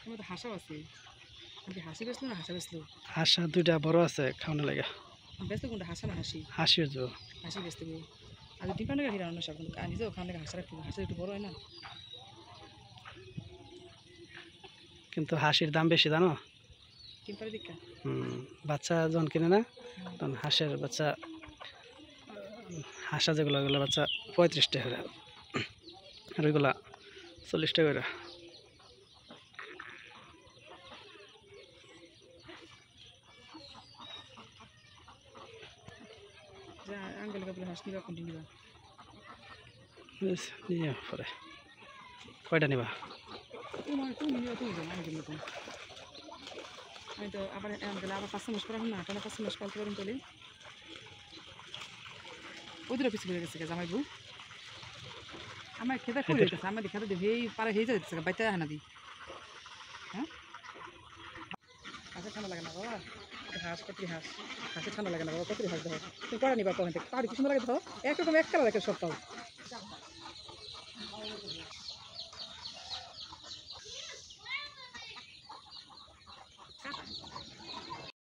তোমার তো হাঁসাও আছে। আপনি হাসি বেসলো না হাঁসা বেসলো? হাঁসা দুইটা বড় আছে খাওয়ানো লাগে। ব্যস্ত কোনটা হাঁসা না হাসি? হাসির জো হাসি ব্যস্ত গো। আর ডিম পান্ডা গাড়ি রান্না সব কিন্তু নিজেও খাওয়ানো লাগে হাঁসা রাখতে হাঁসা একটু বড় হয় না? কিন্তু হাসির দাম বেশি জানো। ডিম পাড়ে দীক্ষা বাচ্চা যখন কিনে না তখন হাঁসের বাচ্চা হাঁসা যেগুলো ওগুলো বাচ্চা 35 টাকা করে আর ওইগুলা 40 টাকা করে। আঙ্কেল কাপড় হাঁস নিবা কোনটি নিবা? নিয়ে পরে কয়টা নিবা? তুমি নিবা তুমি যাও আমি কিনবো তুমি। আমি তো আবার আঙ্কেল আবার 5 মাস পর এখন না টানা 5 মাস পালতে পারেন তাহলে ওদের অফিস করে গেছে জামাই বউ আমার খেতে করে গেছে আমার খেতে দেবে পারে হয়ে যাচ্ছে বাইতে হানা দি। হ্যাঁ হাঁসের ঠান্ডা লাগে না বাবা হাঁস কত হাঁস হাঁসের ঠান্ডা লাগে না বাবা কত হাঁস দেখো তুমি করা নিবা কখন থেকে পাড়ি কি সুন্দর লাগে দেখো একরকম এক কালার একটা সব পাও